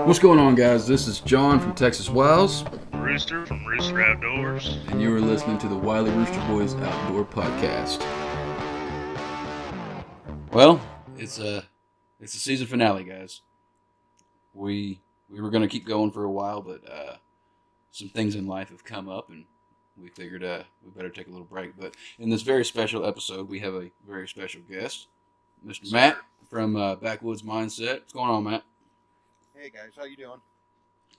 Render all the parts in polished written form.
What's going on, guys? This is John from Texas Wiles, Rooster from Rooster Outdoors. and you are listening to the Wiley Rooster Boys Outdoor Podcast. Well, it's a season finale, guys. We were gonna keep going for a while, but some things in life have come up, and we figured we better take a little break. But in this very special episode, we have a very special guest, Mr. Matt from Backwoods Mindset. What's going on, Matt? Hey guys, how you doing?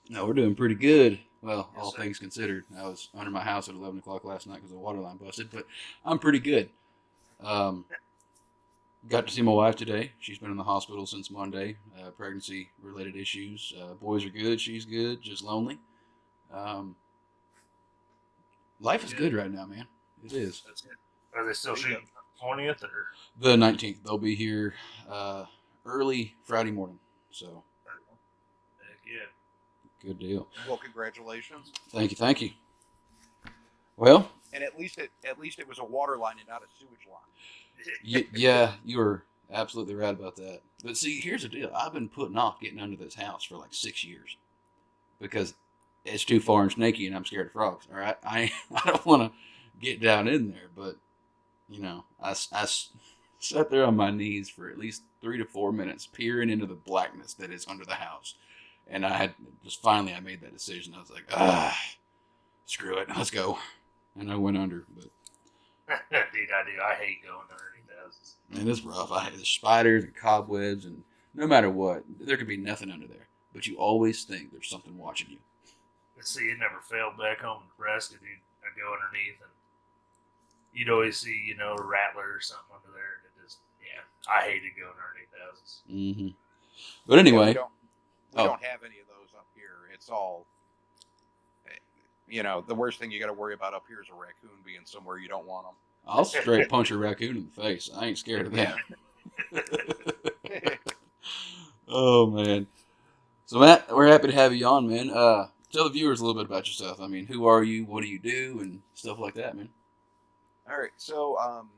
No, we're doing pretty good. Well, Yes, all sir. things considered. I was under my house at 11 o'clock last night because the water line busted, but I'm pretty good. Got to see my wife today. She's been in the hospital since Monday, pregnancy-related issues. Boys are good. She's good. Just lonely. Life is good right now, man. It is. That's it. Are they still shooting 20th or? The 19th. They'll be here early Friday morning. So, Heck yeah. good deal. Well, congratulations. Thank you. Well, And at least it was a water line and not a sewage line. yeah, you were absolutely right about that. But see, here's the deal. I've been putting off getting under this house for like 6 years because it's too far and snaky, and I'm scared of frogs. All right, I don't want to get down in there, but you know, I sat there on my knees for at least 3 to 4 minutes, peering into the blackness that is under the house, and I made that decision. I was like, screw it, let's go, and I went under, but. Dude, I do. I hate going underneath houses. Man, it's rough. I hate the spiders and cobwebs, and no matter what, there could be nothing under there. But you always think there's something watching you. But see, it never failed back home in Nebraska, dude. I'd go underneath and you'd always see, a rattler or something under there. And it just, I hated going underneath houses. Mm-hmm. But anyway, We don't have any of those up here. It's all, the worst thing you got to worry about up here is a raccoon being somewhere you don't want them. I'll straight punch a raccoon in the face. I ain't scared of that. Oh, man. So, Matt, we're happy to have you on, man. Tell the viewers a little bit about yourself. I mean, who are you? What do you do? And stuff like that, man. All right, so I'm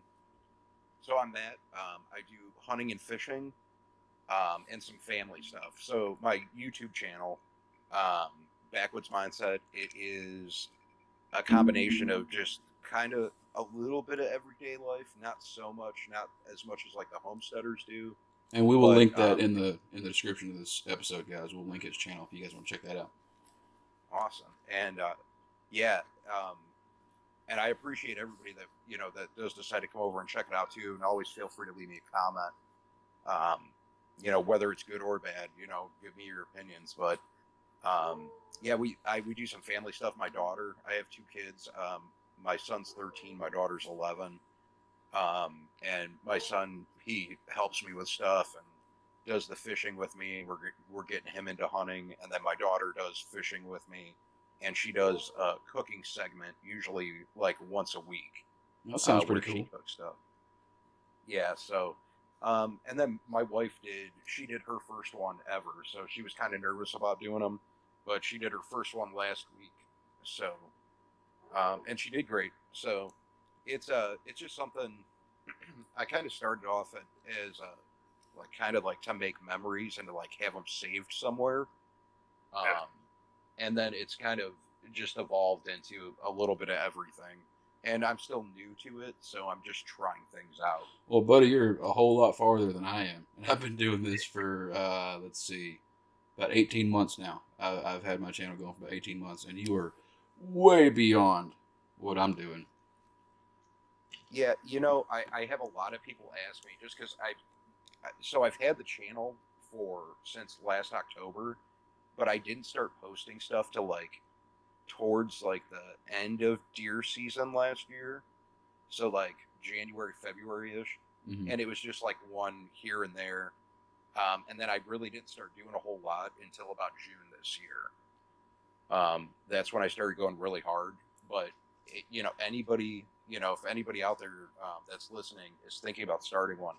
Matt. I do hunting and fishing, and some family stuff. So my YouTube channel, Backwoods Mindset, it is a combination of just kind of a little bit of everyday life, not as much as like the homesteaders do. And we will link that in the description of this episode, guys. We'll link his channel if you guys want to check that out. Awesome, and and I appreciate everybody that that does decide to come over and check it out too. And always feel free to leave me a comment. Whether it's good or bad, give me your opinions. But we do some family stuff. My daughter, I have 2 kids. My son's 13, my daughter's 11. And my son, he helps me with stuff and does the fishing with me. We're getting him into hunting, and then my daughter does fishing with me, and she does a cooking segment usually like once a week. That sounds pretty where cool. She cooks stuff. Yeah. So, and then my wife she did her first one ever, so she was kind of nervous about doing them, but she did her first one last week. So, and she did great. So, it's just something I kind of started off as kind of like to make memories and to like have them saved somewhere. And then it's kind of just evolved into a little bit of everything. And I'm still new to it, so I'm just trying things out. Well, buddy, you're a whole lot farther than I am. And I've been doing this for, about 18 months now. I've had my channel going for about 18 months, and you are way beyond what I'm doing. Yeah, I have a lot of people ask me just because I've had the channel since last October, but I didn't start posting stuff till towards the end of deer season last year. So January, February-ish. Mm-hmm. And it was just one here and there. And then I really didn't start doing a whole lot until about June this year. That's when I started going really hard. But, anybody, if anybody out there that's listening is thinking about starting one,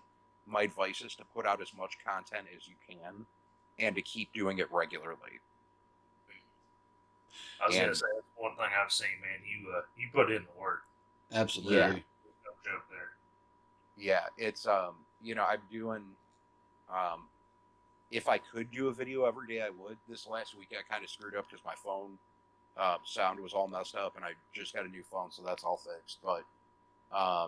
my advice is to put out as much content as you can and to keep doing it regularly. I was going to say, that's one thing I've seen, man. You put in the work. Absolutely. Yeah. No joke there. Yeah, it's I'm doing if I could do a video every day, I would. This last week, I kind of screwed up because my phone sound was all messed up, and I just got a new phone, so that's all fixed. But I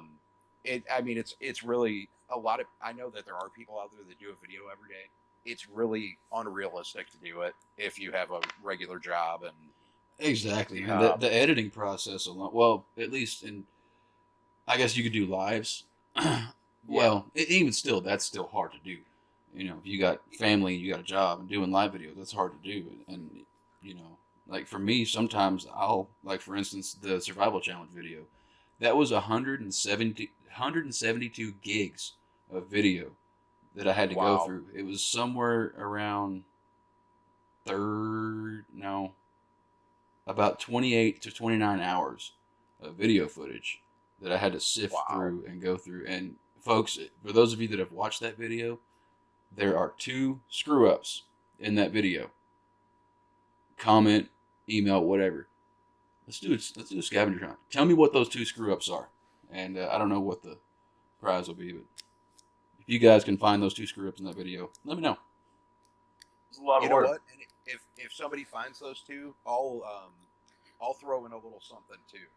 mean, it's really a lot of. I know that there are people out there that do a video every day. It's really unrealistic to do it if you have a regular job and Exactly, man. The editing process alone. Well, at least in, I guess you could do lives. Well, even still, that's still hard to do. You know, if you got family, you got a job, and doing live videos, that's hard to do. And you know, like for me, sometimes I'll, like for instance, the survival challenge video, that was 172 gigs of video that I had to go wow, through. It was somewhere around third, no, about 28 to 29 hours of video footage that I had to sift wow, through and go through. And folks, for those of you that have watched that video, there are 2 screw ups in that video. Comment, email, whatever. Let's do it. Let's do a scavenger hunt. Tell me what those 2 screw ups are, and I don't know what the prize will be, but if you guys can find those 2 screw ups in that video, let me know. It's a lot you of know work. what? And if somebody finds those two, I'll throw in a little something too.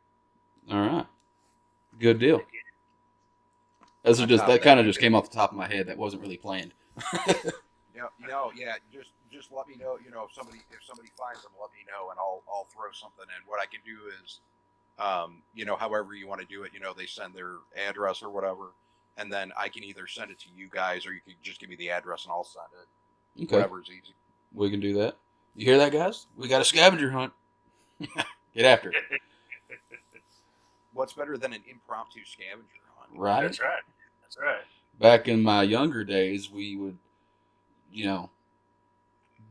All right, good deal. Those are On just top of that kind of that, just came off the top of my head. That wasn't really planned. yeah. Just let me know. You know, if somebody finds them, let me know, and I'll throw something in. What I can do is, you know, however you want to do it. You know, they send their address or whatever, and then I can either send it to you guys, or you can just give me the address and I'll send it. Okay, Whatever's easy. we can do that. You hear that, guys? We got a scavenger hunt. Get after it. What's better than an impromptu scavenger hunt? Right? That's right. That's right. Back in my younger days, we would, you know,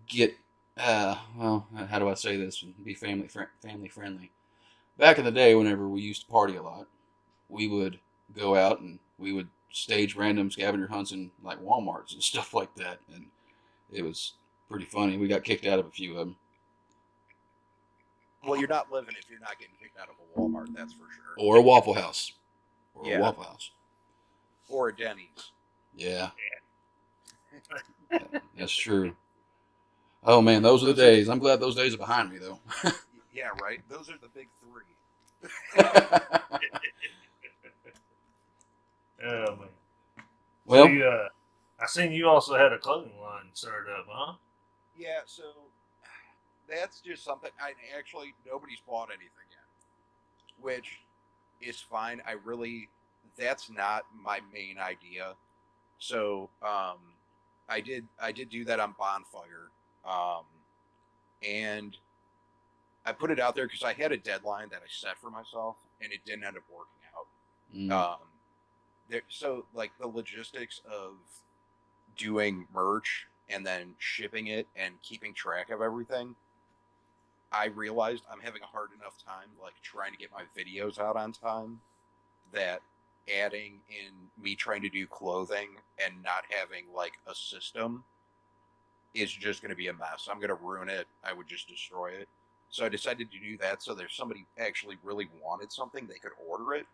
get, well, how do I say this and be family friendly? Back in the day, whenever we used to party a lot, we would go out and we would stage random scavenger hunts in like Walmarts and stuff like that, and it was pretty funny. We got kicked out of a few of them. Well, you're not living if you're not getting kicked out of a Walmart, that's for sure. Or a Waffle House. Or Yeah. a Waffle House. Or a Denny's. Yeah. That's true. Oh man, those are the days. I'm glad those days are behind me though. Yeah, right. Those are the big 3. Oh man. Well, So I seen you also had a clothing line started up, huh? Yeah, so that's just something. Nobody's bought anything yet, which is fine. That's not my main idea. So I did do that on Bonfire, and I put it out there because I had a deadline that I set for myself, and it didn't end up working out. So like the logistics of doing merch and then shipping it and keeping track of everything, I realized I'm having a hard enough time like trying to get my videos out on time that adding in me trying to do clothing and not having like a system is just going to be a mess. I'm going to ruin it. I would just destroy it. So I decided to do that. So there's somebody actually really wanted something, they could order it.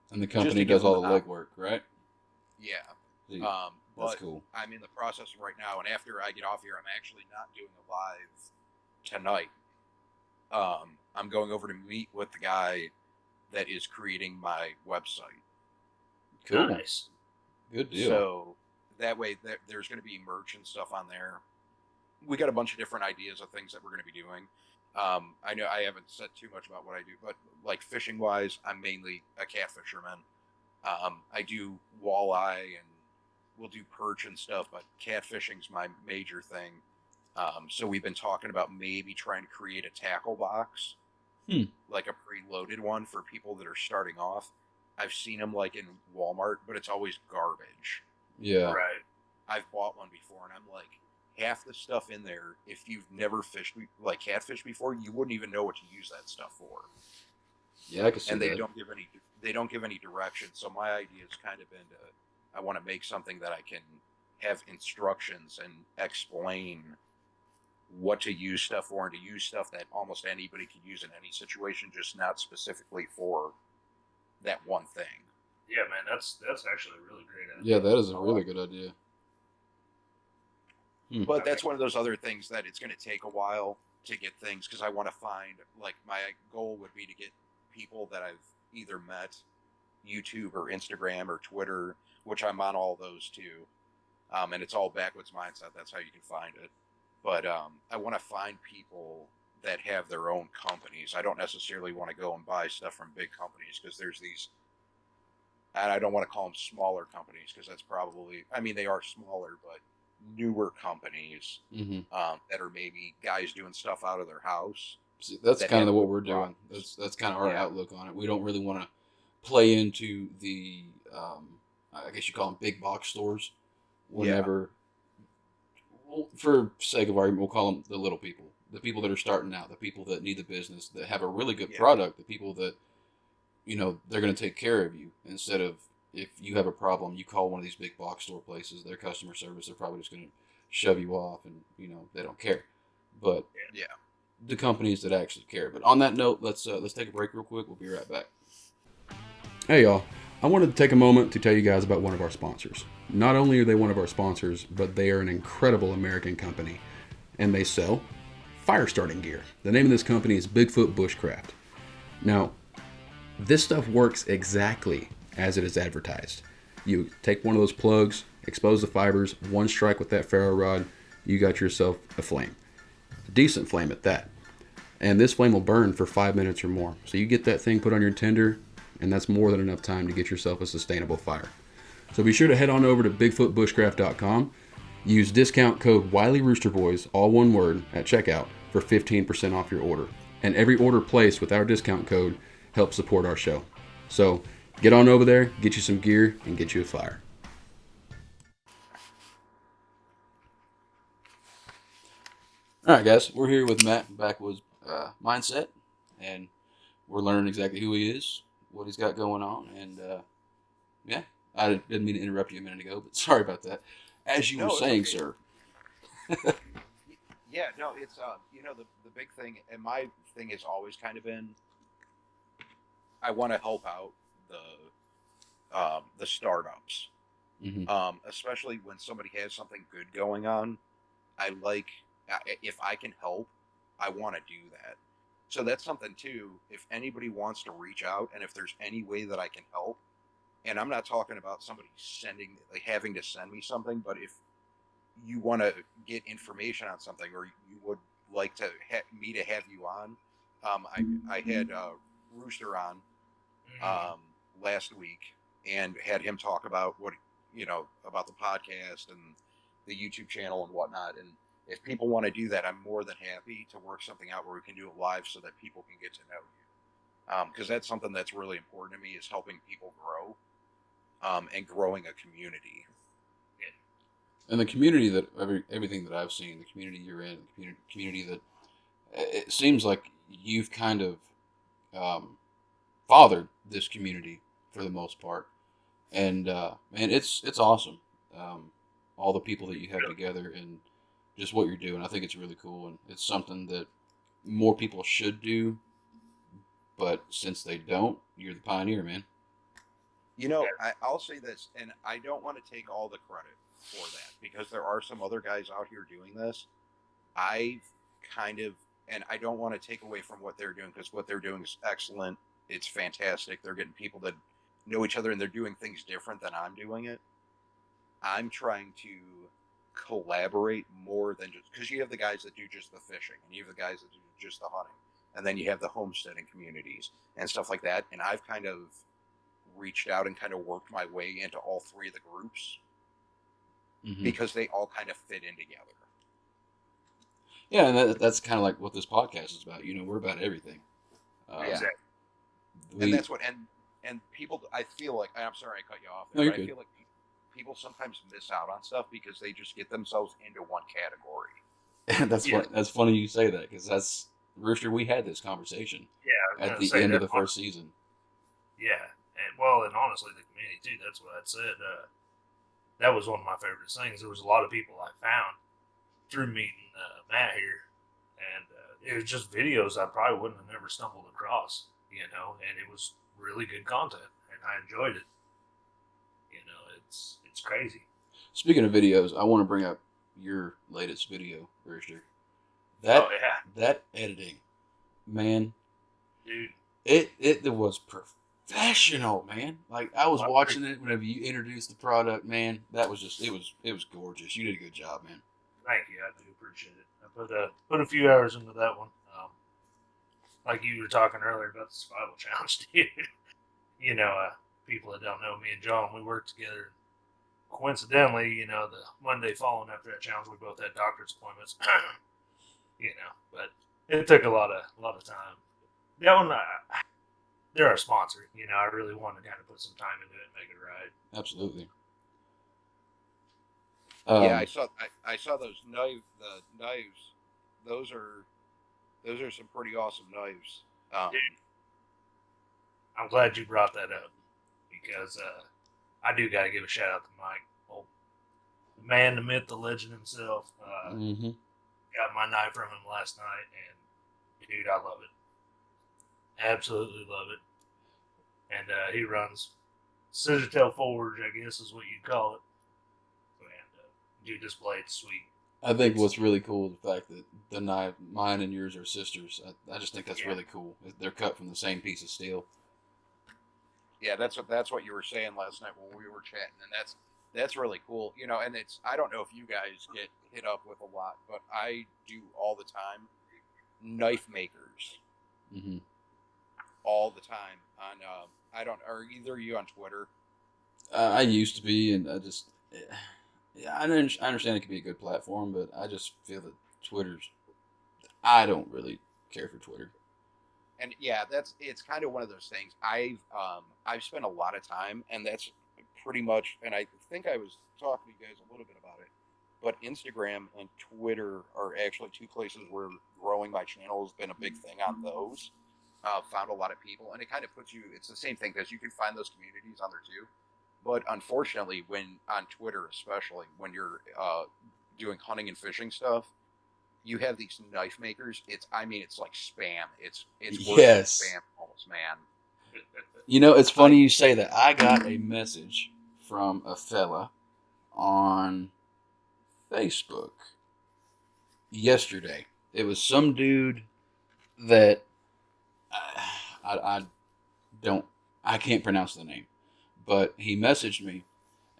And the company does all the legwork, right? Yeah. See, But that's cool. I'm in the process right now, and after I get off here, I'm actually not doing a live tonight. I'm going over to meet with the guy that is creating my website. Cool. Nice. Good deal. So that way, there's going to be merch and stuff on there. We got a bunch of different ideas of things that we're going to be doing. I know I haven't said too much about what I do, but like fishing wise, I'm mainly a catfisherman. I do walleye and we'll do perch and stuff, but catfishing's my major thing. So we've been talking about maybe trying to create a tackle box, like a preloaded one for people that are starting off. I've seen them like in Walmart, but it's always garbage. Yeah. Right. I've bought one before, and I'm like, half the stuff in there, if you've never fished like catfish before, you wouldn't even know what to use that stuff for. Yeah, I can see And that. they don't give any direction. So my idea has kind of been I want to make something that I can have instructions and explain what to use stuff for, and to use stuff that almost anybody could use in any situation, just not specifically for that one thing. Yeah, man, that's actually a really great idea. Yeah, that is a really good idea. But that's one of those other things that it's going to take a while to get things, because I want to find, like, my goal would be to get people that I've either met YouTube or Instagram or Twitter, which I'm on all those too. And it's all Backwoods Mindset. That's how you can find it. But I want to find people that have their own companies. I don't necessarily want to go and buy stuff from big companies, because there's these, and I don't want to call them smaller companies, because that's probably, I mean, they are smaller, but newer companies that are maybe guys doing stuff out of their house. See, that's kind of what we're doing. That's kind of our outlook on it. We don't really want to play into the, I guess you call them big box stores. Whenever, well, for sake of argument, we'll call them the little people, the people that are starting out, the people that need the business, that have a really good product, the people that, you know, they're going to take care of you, instead of, if you have a problem, you call one of these big box store places, their customer service, they're probably just going to shove you off, and, you know, they don't care. But the companies that actually care. But on that note, let's take a break real quick. We'll be right back. Hey y'all, I wanted to take a moment to tell you guys about one of our sponsors. Not only are they one of our sponsors, but they are an incredible American company, and they sell fire starting gear. The name of this company is Bigfoot Bushcraft. Now, this stuff works exactly as it is advertised. You take one of those plugs, expose the fibers, one strike with that ferro rod, you got yourself a flame. A decent flame at that. And this flame will burn for 5 minutes or more. So you get that thing put on your tinder, and that's more than enough time to get yourself a sustainable fire. So be sure to head on over to BigfootBushcraft.com. Use discount code WileyRoosterBoys, all one word, at checkout for 15% off your order. And every order placed with our discount code helps support our show. So get on over there, get you some gear, and get you a fire. All right, guys, we're here with Matt from Backwoods Mindset, and we're learning exactly who he is, what he's got going on, and I didn't mean to interrupt you a minute ago, but sorry about that. As you were saying, okay, sir. Yeah, no, it's you know, the big thing, and my thing has always kind of been, I want to help out the startups, especially when somebody has something good going on. I like, if I can help, I want to do that. So that's something too. If anybody wants to reach out, and if there's any way that I can help, and I'm not talking about somebody having to send me something, but if you want to get information on something, or you would like to me to have you on, I had Rooster on last week, and had him talk about what, you know, about the podcast and the YouTube channel and whatnot. And if people want to do that, I'm more than happy to work something out where we can do it live, so that people can get to know you. Because that's something that's really important to me, is helping people grow, and growing a community. And the community that everything that I've seen, the community you're in, the community that it seems like you've kind of fathered this community for the most part, and man, it's awesome. All the people that you have together, and just what you're doing, I think it's really cool, and it's something that more people should do. But since they don't, you're the pioneer, man. You know, I'll say this, and I don't want to take all the credit for that, because there are some other guys out here doing this. I've kind of, and I don't want to take away from what they're doing, because what they're doing is excellent. It's fantastic. They're getting people that know each other, and they're doing things different than I'm doing it. I'm trying to collaborate more than just, because you have the guys that do just the fishing, and you have the guys that do just the hunting, and then you have the homesteading communities and stuff like that. And I've kind of reached out and kind of worked my way into all three of the groups, because they all kind of fit in together. Yeah, and that's kind of like what this podcast is about. You know, we're about everything. Exactly. And that's what, and people, I feel like, I'm sorry I cut you off there, no, but I feel like people sometimes miss out on stuff because they just get themselves into one category. That's funny you say that, because that's, Rooster, we had this conversation at the end of the first season. Yeah, and honestly, the community too, that's what I said. That was one of my favorite things. There was a lot of people I found through meeting Matt here, and it was just videos I probably wouldn't have never stumbled across, you know, and it was really good content, and I enjoyed it. You know, it's crazy. Speaking of videos, I want to bring up your latest video, Rooster. Oh yeah, That editing, man, dude. it was professional, man. Like I was Well, watching it whenever you introduced the product, man. That was just it was gorgeous. You did a good job, man. Thank you. I do appreciate it. I put a few hours into that one. Like you were talking earlier about the survival challenge, dude. You know, people that don't know me and John, we worked together. Coincidentally, you know, the Monday following after that challenge, we both had doctor's appointments. You know, but it took a lot of time. That one, they're our sponsor. You know, I really wanted to kind of put some time into it and make it right. Absolutely. Yeah, I saw those the knives. Those are some pretty awesome knives. Dude, I'm glad you brought that up because I do got to give a shout out to Mike, the man, the myth, the legend himself. Mm-hmm. Got my knife from him last night, and dude, I love it. Absolutely love it. And he runs scissor tail forge, I guess is what you'd call it. And dude, this blade's sweet. I think what's really cool is the fact that the knife, mine and yours are sisters. I just think that's really cool. They're cut from the same piece of steel. Yeah, that's what you were saying last night when we were chatting, and that's really cool. You know, and I don't know if you guys get hit up with a lot, but I do all the time. Knife makers, Mm-hmm. all the time on. I don't. Are either of you on Twitter? I used to be, and yeah, I understand it can be a good platform, but I just feel that Twitter's. I don't really care for Twitter. And yeah, it's kind of one of those things. I've spent a lot of time, and that's pretty much. And I think I was talking to you guys a little bit about it, but Instagram and Twitter are actually two places where growing my channel has been a big thing on those. Found a lot of people, and it kind of puts you. It's the same thing because you can find those communities on there too. But unfortunately, when on Twitter, especially when you're doing hunting and fishing stuff, you have these knife makers. It's like spam. It's worse than spam almost, man. You know, it's funny you say that. I got a message from a fella on Facebook yesterday. It was some dude that I I can't pronounce the name, but he messaged me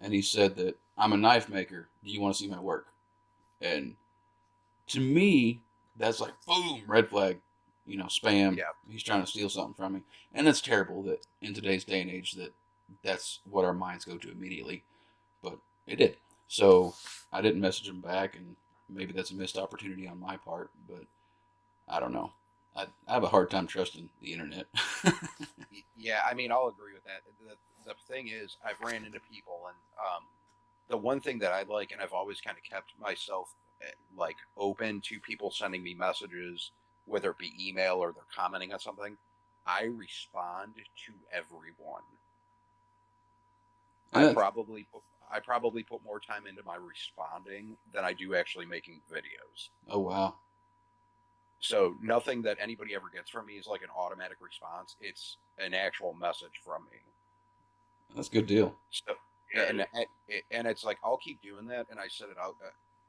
and he said that I'm a knife maker. Do you want to see my work? And to me, that's like boom, red flag. You know, spam. Yeah. He's trying to steal something from me, and that's terrible. That in today's day and age, that's what our minds go to immediately. But it did. So I didn't message him back, and maybe that's a missed opportunity on my part. But I don't know. I have a hard time trusting the internet. Yeah, I mean, I'll agree with that. The thing is, I've ran into people, and the one thing that I like, and I've always kind of kept myself like open to people sending me messages, whether it be email or they're commenting on something. I respond to everyone. I probably put more time into my responding than I do actually making videos. Oh wow. So nothing that anybody ever gets from me is like an automatic response. It's an actual message from me. That's a good deal. So, and it's like I'll keep doing that, and I said it out.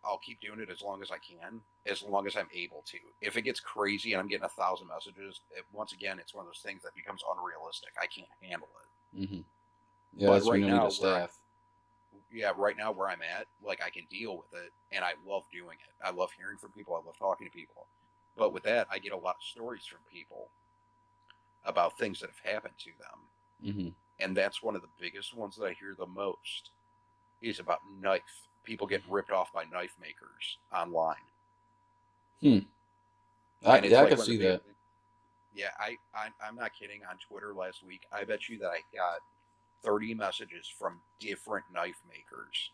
I'll keep doing it as long as I can, as long as I'm able to. If it gets crazy and I'm getting 1,000 messages, once again, it's one of those things that becomes unrealistic. I can't handle it. Mm-hmm. Yeah, But that's right when you need now, a staff. right now where I'm at, like I can deal with it, and I love doing it. I love hearing from people. I love talking to people. But with that, I get a lot of stories from people about things that have happened to them. Mm-hmm. And that's one of the biggest ones that I hear the most is about knife. People get ripped off by knife makers online. I can see that. Yeah, I'm not kidding. On Twitter last week, I bet you that I got 30 messages from different knife makers.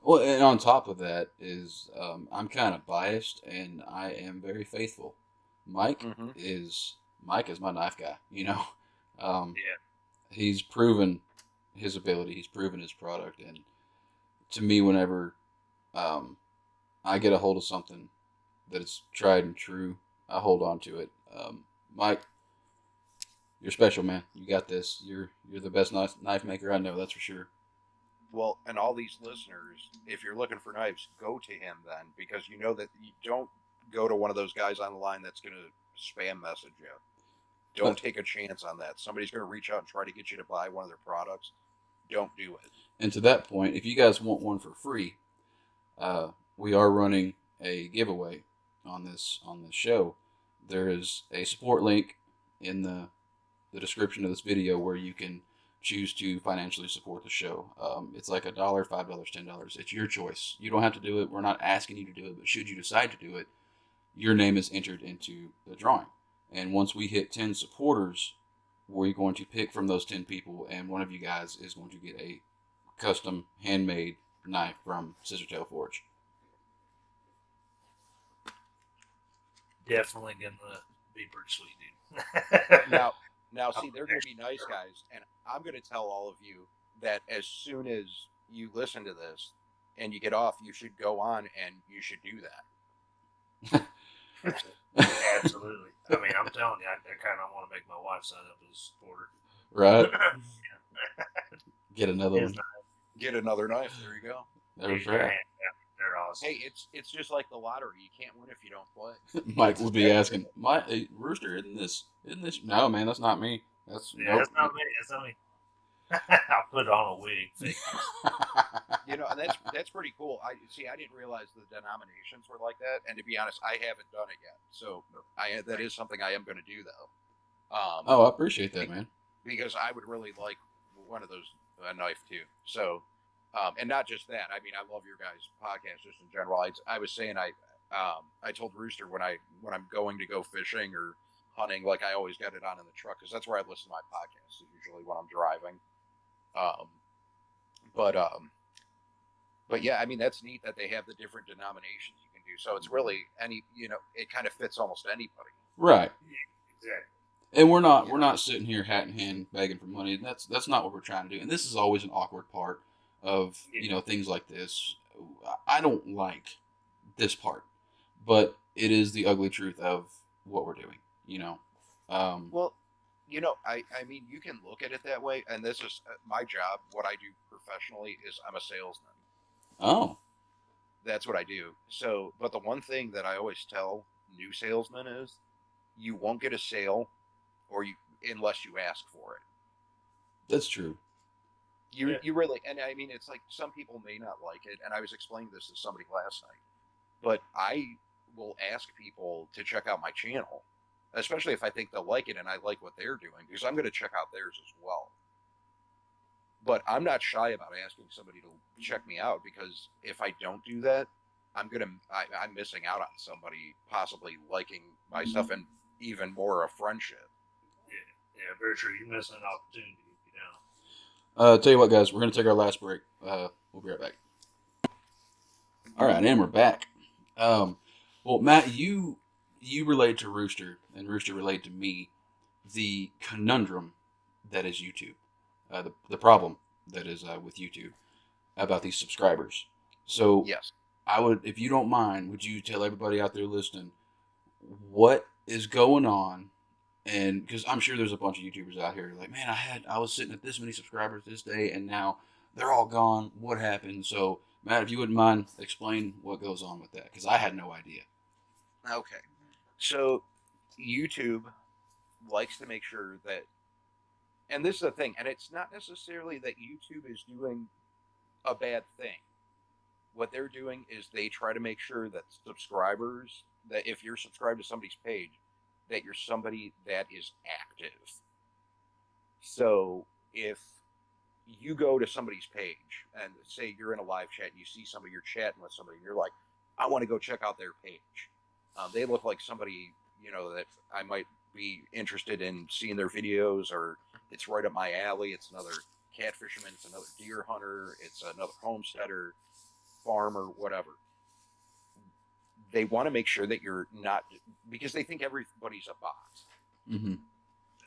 Well, and on top of that is I'm kind of biased, and I am very faithful. Mike is my knife guy. You know, Yeah. he's proven his ability. He's proven his product, and to me, whenever I get a hold of something that is tried and true, I hold on to it. Mike, you're special, man. You got this. You're the best knife maker I know. That's for sure. Well, and all these listeners, if you're looking for knives, go to him then, because you know that you don't go to one of those guys on the line that's going to spam message you. Don't take a chance on that. Somebody's going to reach out and try to get you to buy one of their products. Don't do it. And to that point, if you guys want one for free, we are running a giveaway on this show. There is a support link in the description of this video where you can choose to financially support the show. It's like $1, $5, $10. It's your choice. You don't have to do it. We're not asking you to do it, but should you decide to do it, your name is entered into the drawing. And once we hit 10 supporters, we're going to pick from those 10 people, and one of you guys is going to get a custom handmade knife from Scissortail Forge. Definitely gonna be pretty sweet, dude. Now, see, they're going to be nice guys, and I'm going to tell all of you that as soon as you listen to this and you get off, you should go on and you should do that. Absolutely. I mean, I'm telling you, I kind of want to make my wife sign up as a supporter. Right? Get another one. Get another knife. There you go. There's right. They're awesome. Hey, it's just like the lottery. You can't win if you don't play. Mike will be asking, hey, Rooster, isn't this? No, man, that's not me. That's That's not me. That's not me. I'll put on a wig. And that's pretty cool. I didn't realize the denominations were like that, and to be honest, I haven't done it yet. So that is something I am going to do though. I appreciate that, man. Because I would really like one of those a knife too. So, and not just that. I mean, I love your guys' podcast just in general. I was saying I told Rooster when I'm going to go fishing or hunting, like I always got it on in the truck because that's where I listen to my podcasts usually when I'm driving. But yeah, I mean, that's neat that they have the different denominations you can do. So it's really it kind of fits almost anybody. Right. Exactly. And we're not sitting here hat in hand begging for money. That's not what we're trying to do. And this is always an awkward part of, things like this. I don't like this part, but it is the ugly truth of what we're doing, Well, I mean, you can look at it that way, and this is my job. What I do professionally is I'm a salesman. Oh. That's what I do. So, but the one thing that I always tell new salesmen is you won't get a sale unless you ask for it. That's true. You really, and I mean, it's like some people may not like it, and I was explaining this to somebody last night, but I will ask people to check out my channel, especially if I think they'll like it and I like what they're doing, because I'm going to check out theirs as well. But I'm not shy about asking somebody to check me out, because if I don't do that, I'm missing out on somebody possibly liking my stuff and even more a friendship. Yeah, very true. You're missing an opportunity, Tell you what, guys, we're going to take our last break. We'll be right back. All right, and we're back. Well, Matt, you relayed to Rooster, and Rooster relayed to me the conundrum that is YouTube, the problem that is with YouTube about these subscribers. So, yes, I would, if you don't mind, would you tell everybody out there listening what is going on? And because I'm sure there's a bunch of YouTubers out here like, man, I was sitting at this many subscribers this day, and now they're all gone. What happened? So, Matt, if you wouldn't mind, explain what goes on with that, because I had no idea. Okay. So YouTube likes to make sure that, and this is the thing, and it's not necessarily that YouTube is doing a bad thing. What they're doing is they try to make sure that subscribers, that if you're subscribed to somebody's page, that you're somebody that is active. So if you go to somebody's page and say you're in a live chat and you see somebody, you're chatting with somebody, and you're like, I want to go check out their page. They look like somebody, that I might be interested in seeing their videos, or it's right up my alley. It's another cat fisherman. It's another deer hunter. It's another homesteader, farmer, whatever. They want to make sure that you're not, because they think everybody's a bot. Mm-hmm.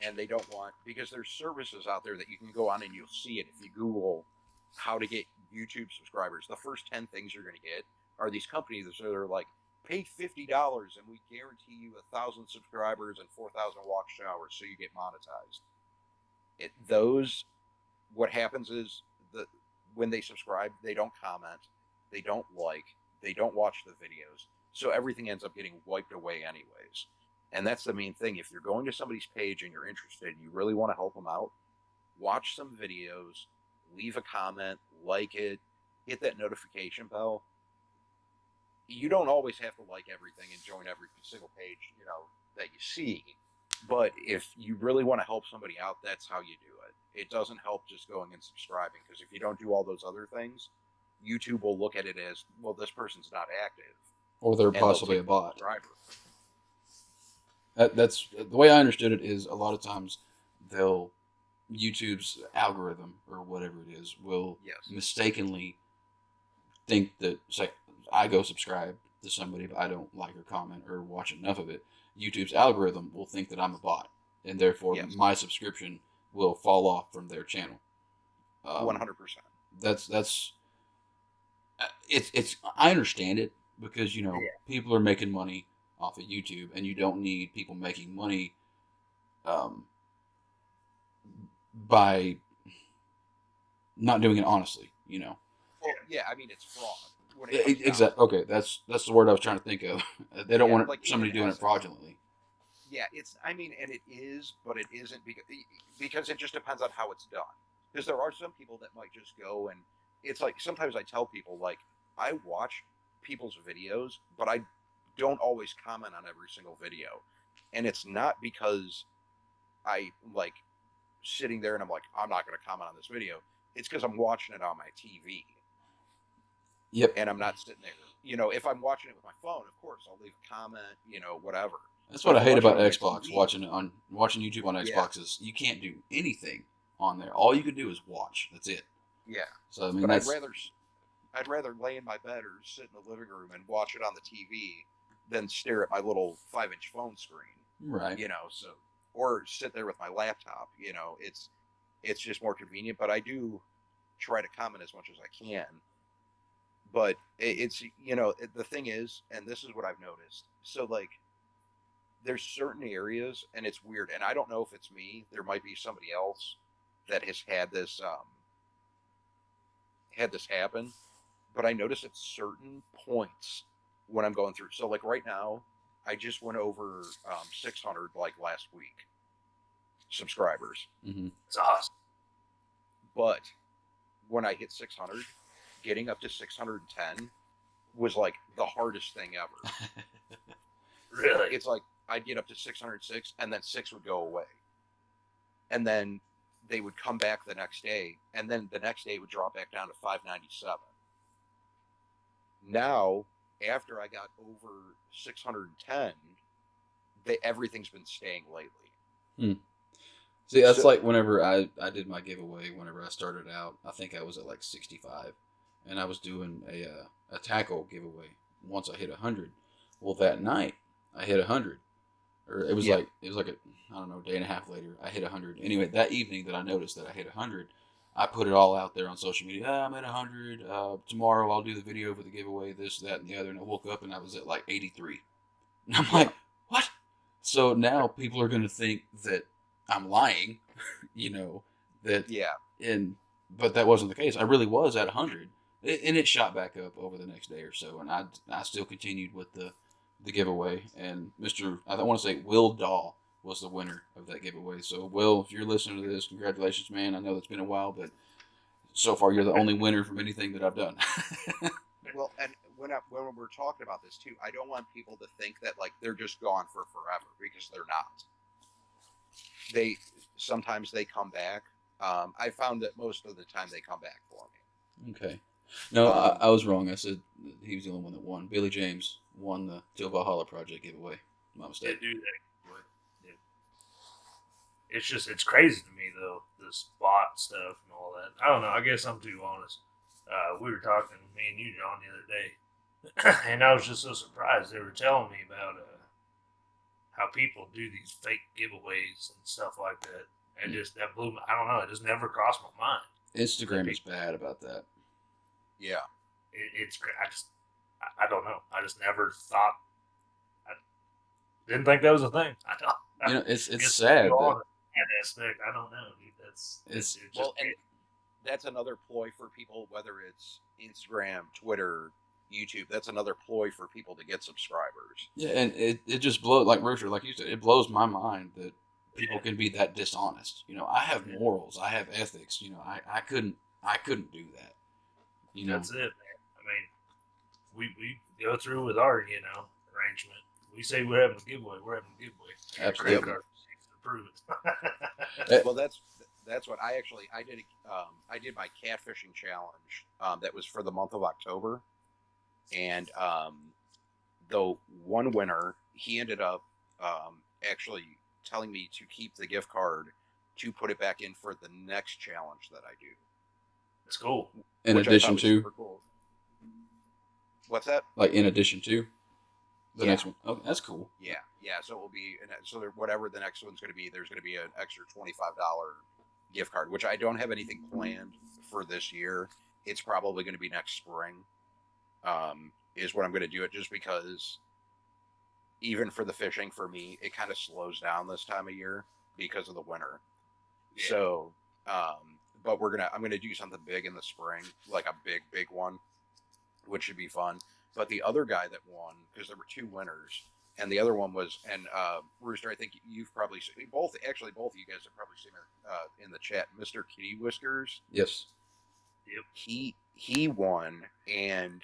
And they don't want, because there's services out there that you can go on and you'll see it. If you Google how to get YouTube subscribers, the first 10 things you're going to get are these companies that are like, pay $50 and we guarantee you 1,000 subscribers and 4,000 watch hours so you get monetized. What happens is when they subscribe, they don't comment, they don't like, they don't watch the videos. So everything ends up getting wiped away anyways. And that's the main thing. If you're going to somebody's page and you're interested and you really want to help them out, watch some videos, leave a comment, like it, hit that notification bell. You don't always have to like everything and join every single page, that you see. But if you really want to help somebody out, that's how you do it. It doesn't help just going and subscribing, because if you don't do all those other things, YouTube will look at it as, well, this person's not active. Or they're possibly a bot. That's the way I understood it. Is a lot of times YouTube's algorithm or whatever it is will mistakenly think that, say, I go subscribe to somebody, but I don't like or comment or watch enough of it. YouTube's algorithm will think that I'm a bot, and therefore my subscription will fall off from their channel. 100%. That's it's. I understand it because people are making money off of YouTube, and you don't need people making money by not doing it honestly. Well, yeah, I mean, it's fraud. Exactly. Okay, that's the word I was trying to think of. They don't want somebody doing it fraudulently. Yeah, and it is, but it isn't, because it just depends on how it's done. Because there are some people that might just go, and it's like, sometimes I tell people, like, I watch people's videos, but I don't always comment on every single video. And it's not because I like sitting there and I'm like, I'm not going to comment on this video. It's because I'm watching it on my TV. Yep. And I'm not sitting there. If I'm watching it with my phone, of course, I'll leave a comment, whatever. That's what I hate about Xbox. Watching YouTube on Xbox is you can't do anything on there. All you can do is watch. That's it. Yeah. So I mean, but I'd rather lay in my bed or sit in the living room and watch it on the TV than stare at my little 5-inch phone screen. Right. Or sit there with my laptop. It's just more convenient. But I do try to comment as much as I can. But it's the thing is, and this is what I've noticed. So like, there's certain areas, and it's weird, and I don't know if it's me. There might be somebody else that has had this happen, but I notice at certain points when I'm going through. So like right now, I just went over 600 like last week subscribers. Mm-hmm. It's awesome. But when I hit 600, getting up to 610 was like the hardest thing ever. Really? It's like I'd get up to 606 and then 6 would go away. And then they would come back the next day, and then the next day it would drop back down to 597. Now, after I got over 610, everything's been staying lately. See, that's like whenever I did my giveaway, whenever I started out, I think I was at like 65, and I was doing a tackle giveaway once I hit 100. Well, that night I hit 100, or it was like a, I don't know, day and a half later I hit 100. Anyway, that evening that I noticed that I hit 100, I put it all out there on social media. I'm at 100. Tomorrow I'll do the video for the giveaway, this, that, and the other. And I woke up and I was at like 83. And I'm like, what? So now people are going to think that I'm lying, but that wasn't the case. I really was at 100, and it shot back up over the next day or so. And I still continued with the giveaway. And I want to say Will Dahl was the winner of that giveaway. So Will, if you're listening to this, congratulations, man. I know it's been a while, but so far you're the only winner from anything that I've done. Well, and when we're talking about this too, I don't want people to think that like they're just gone for forever, because they're not. Sometimes they come back. I found that most of the time they come back for me. Okay. No, I was wrong. I said he was the only one that won. Billy James won the Till Valhalla Project giveaway. My mistake. Yeah, dude, it's crazy to me though, this bot stuff and all that. I don't know. I guess I'm too honest. We were talking, me and you, John, the other day, and I was just so surprised. They were telling me about how people do these fake giveaways and stuff like that, and just that blew. I don't know. It just never crossed my mind. Instagram is bad about that. Yeah, it's. I don't know. I just never thought. I didn't think that was a thing. I don't. It's sad. Aspect. I don't know, dude. It's just that's another ploy for people, whether it's Instagram, Twitter, YouTube. That's another ploy for people to get subscribers. Yeah, and it just blows, like Rooster, like you said, it blows my mind that people Yeah. can be that dishonest. I have morals, I have ethics. I couldn't do that. That's it, man. I mean, we go through with our, arrangement. We say we're having a giveaway. We're having a giveaway. Absolutely. Credit card receipts to prove it. Well, that's what I did. I did my catfishing challenge. That was for the month of October, and the one winner, he ended up actually telling me to keep the gift card to put it back in for the next challenge that I do. It's cool. In which I addition thought was to, super cool. What's that? like in addition to the Yeah. next one. Oh, that's cool. Yeah. So it will be, so there, whatever the next one's going to be, there's going to be an extra $25 gift card, which I don't have anything planned for this year. It's probably going to be next spring. Is what I'm going to do it, just because even for the fishing, for me, it kind of slows down this time of year because of the winter. Yeah. So, but I'm going to do something big in the spring, like a big one, which should be fun. But the other guy that won, because there were two winners, and the other one was, and Rooster, I think you've probably seen, both of you guys have probably seen it in the chat, Mr. Kitty Whiskers. Yes. Yep. He won, and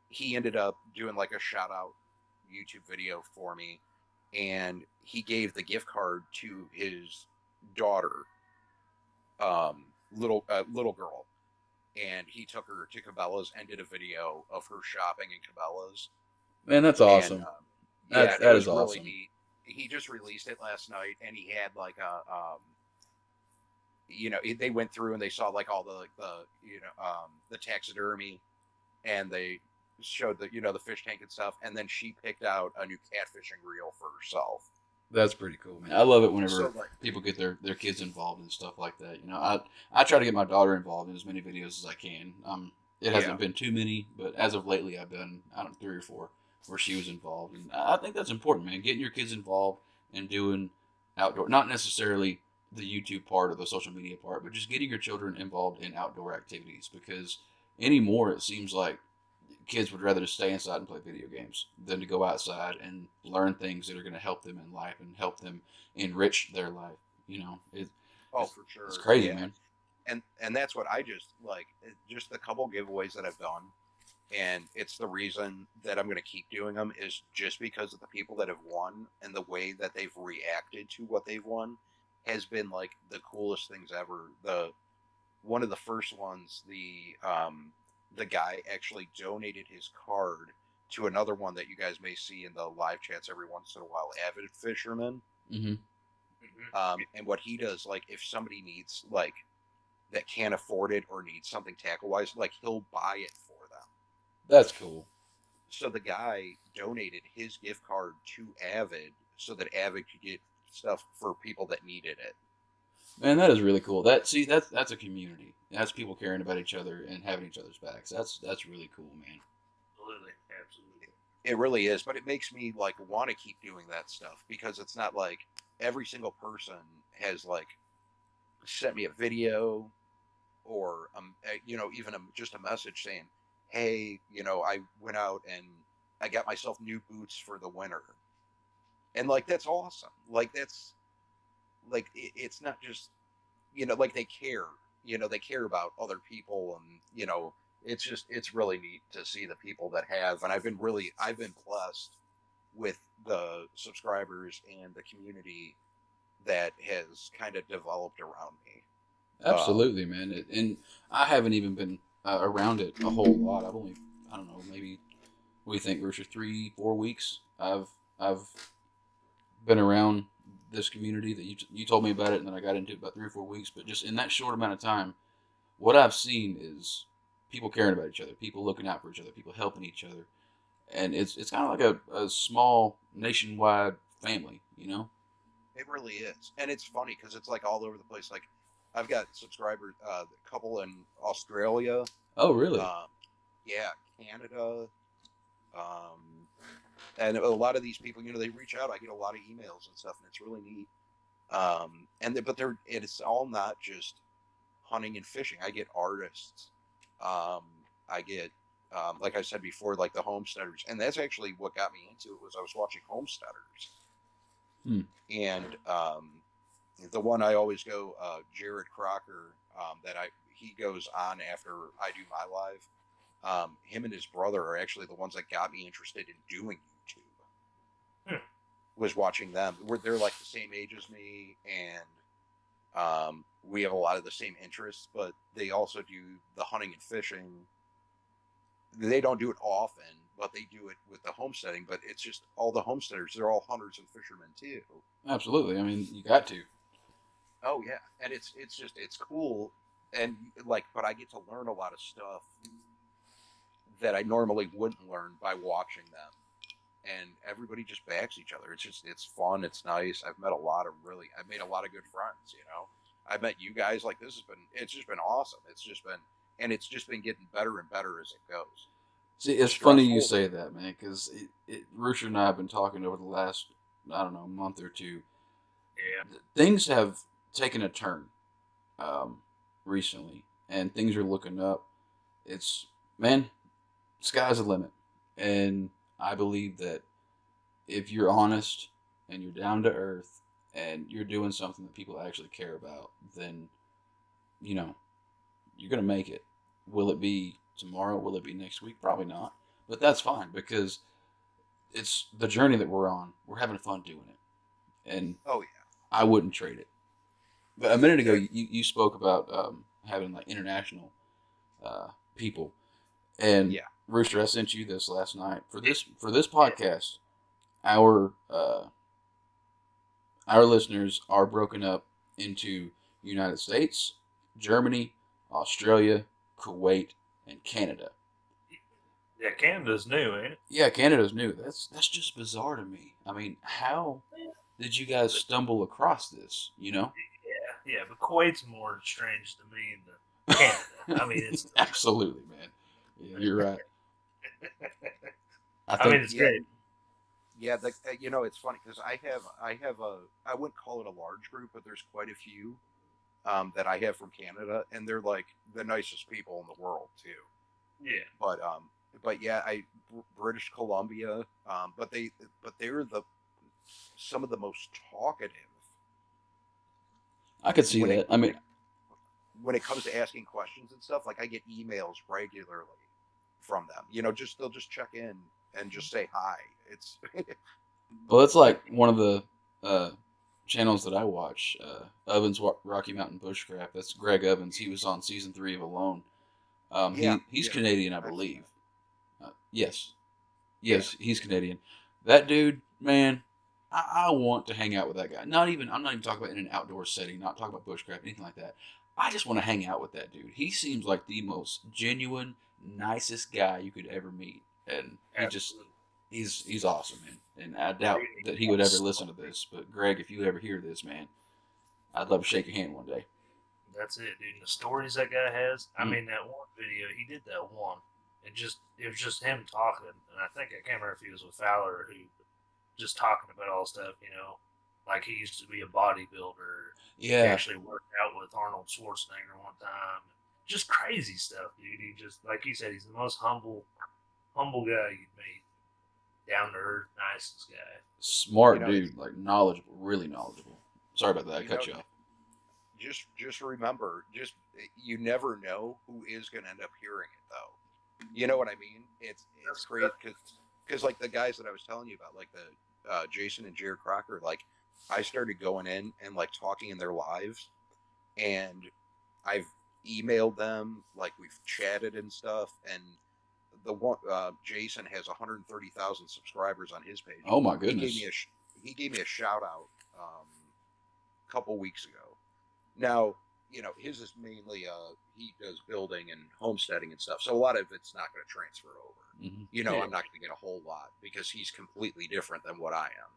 he ended up doing like a shout out YouTube video for me, and he gave the gift card to his daughter, little girl, and he took her to Cabela's and did a video of her shopping in Cabela's. Man, that's awesome. And, that it is was really awesome. neat. He just released it last night, and he had like they went through and they saw like all the taxidermy, and they showed the fish tank and stuff, and then she picked out a new catfishing reel for herself. That's pretty cool, man. I love it whenever So, like, people get their kids involved in stuff like that. I try to get my daughter involved in as many videos as I can. It hasn't been too many, but as of lately, I've done 3 or 4 where she was involved, and I think that's important, man. Getting your kids involved and doing outdoor, not necessarily the YouTube part or the social media part, but just getting your children involved in outdoor activities, because anymore it seems like kids would rather just stay inside and play video games than to go outside and learn things that are going to help them in life and help them enrich their life. for sure, it's crazy, yeah. man. And that's what I just like. Just the couple giveaways that I've done, and it's the reason that I'm going to keep doing them, is just because of the people that have won and the way that they've reacted to what they've won has been like the coolest things ever. One of the first ones, the guy actually donated his card to another one that you guys may see in the live chats every once in a while, Avid Fisherman. Mm-hmm. And what he does, like, if somebody needs, like, that can't afford it or needs something tackle wise, like, he'll buy it for them. That's cool. So the guy donated his gift card to Avid so that Avid could get stuff for people that needed it. Man, that is really cool. That's a community. That's people caring about each other and having each other's backs. That's really cool, man. Absolutely. It really is, but it makes me like want to keep doing that stuff, because it's not like every single person has like sent me a video or even just a message saying, hey, I went out and I got myself new boots for the winter, and like that's awesome. Like that's like it's not just like they care. They care about other people, and it's really neat to see the people that have, and I've been blessed with the subscribers and the community that has kind of developed around me. Absolutely, man. And I haven't even been around it a whole lot. I've only, I don't know, maybe, what do you think, Rooster, 3-4 weeks? I've been around this community that you told me about it, and then I got into it about 3 or 4 weeks. But just in that short amount of time, what I've seen is people caring about each other, people looking out for each other, people helping each other, and it's kind of like a small nationwide family, It really is, and it's funny because it's like all over the place. Like I've got subscribers, a couple in Australia. Oh, really? Yeah, Canada. And a lot of these people, they reach out. I get a lot of emails and stuff, and it's really neat. But it's all not just hunting and fishing. I get artists. I get, like I said before, like the homesteaders, and that's actually what got me into it. Was I was watching homesteaders, and the one I always go, Jared Crocker, he goes on after I do my live. Him and his brother are actually the ones that got me interested in doing YouTube. Was watching them. They're like the same age as me, and we have a lot of the same interests, but they also do the hunting and fishing. They don't do it often, but they do it with the homesteading. But it's just all the homesteaders, they're all hunters and fishermen too. Absolutely. I mean, you got to. Oh yeah, and it's cool, and like, but I get to learn a lot of stuff that I normally wouldn't learn by watching them. And everybody just backs each other. It's fun. It's nice. I've made a lot of good friends, you know. I've met you guys. Like, it's just been awesome. It's just been getting better and better as it goes. See, it's funny you say that, man, because Rooster and I have been talking over the last, I don't know, month or two. Yeah. Things have taken a turn recently, and things are looking up. Sky's the limit. And I believe that if you're honest and you're down to earth and you're doing something that people actually care about, then, you know, you're going to make it. Will it be tomorrow? Will it be next week? Probably not. But that's fine, because it's the journey that we're on. We're having fun doing it. And oh yeah, I wouldn't trade it. But a minute ago, you spoke about having like international people. And yeah. Rooster, I sent you this last night for this podcast. Our listeners are broken up into United States, Germany, Australia, Kuwait, and Canada. Yeah, Canada's new, ain't it? Yeah, Canada's new. That's just bizarre to me. I mean, how did you guys stumble across this? You know? Yeah, but Kuwait's more strange to me than Canada. I mean, it's absolutely, man. Yeah, you're right. I mean, it's great. Yeah, it's funny because I wouldn't call it a large group, but there's quite a few that I have from Canada, and they're like the nicest people in the world too. Yeah. But yeah, British Columbia, but they're some of the most talkative. I could see that. I mean, when it comes to asking questions and stuff, like I get emails regularly from them. You know, they'll just check in and just say hi. It's well, it's like one of the channels that I watch, Ovens Rocky Mountain Bushcraft. That's Greg Ovens. He was on season 3 of Alone. He's Canadian, I believe. Yes, he's Canadian. That dude, man, I want to hang out with that guy. I'm not even talking about in an outdoor setting, not talking about bushcraft, anything like that. I just want to hang out with that dude. He seems like the most genuine, nicest guy you could ever meet, and he's awesome, man. And I doubt that he would ever listen to this. But Greg, if you ever hear this, man, I'd love to shake your hand one day. That's it, dude. And the stories that guy has. I mean, that one video, he did that one. It was just him talking, and I can't remember if he was with Fowler, who just talking about all stuff, you know, like he used to be a bodybuilder. Yeah, he actually worked out with Arnold Schwarzenegger one time. Just crazy stuff, dude. He just, like you said, he's the most humble guy you'd meet. Down to earth, nicest guy. Smart dude, like knowledgeable, really knowledgeable. Sorry about that, I cut you off. Just remember, you never know who is going to end up hearing it, though. You know what I mean? It's great because like the guys that I was telling you about, like the Jason and Jared Crocker, like I started going in and like talking in their lives, and I've emailed them, like we've chatted and stuff, and the one Jason has 130,000 subscribers on his page. Oh my goodness! He gave me a shout out a couple weeks ago. Now, you know, his is mainly he does building and homesteading and stuff, so a lot of it's not going to transfer over. Mm-hmm. You know, I'm not going to get a whole lot because he's completely different than what I am.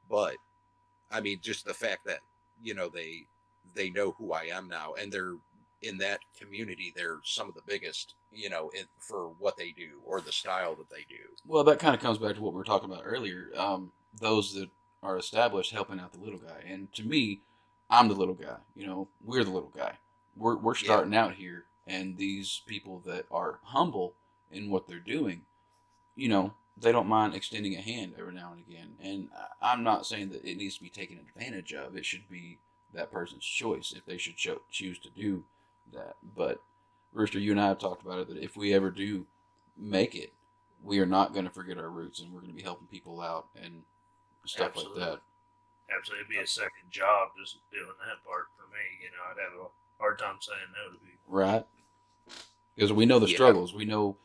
But I mean, just the fact that, you know, they know who I am now, and they're in that community. They're some of the biggest, you know, for what they do or the style that they do. Well, that kind of comes back to what we were talking about earlier. Those that are established helping out the little guy, and to me, I'm the little guy. You know, we're the little guy. We're starting out here, and these people that are humble in what they're doing, you know, they don't mind extending a hand every now and again. And I'm not saying that it needs to be taken advantage of. It should be that person's choice if they should choose to do that. But Rooster, you and I have talked about it, that if we ever do make it, we are not going to forget our roots, and we're going to be helping people out and stuff Absolutely. like that. Absolutely. It'd be a second job just doing that part for me. You know, I'd have a hard time saying no to people. Right? Because we know the Yeah. struggles. We know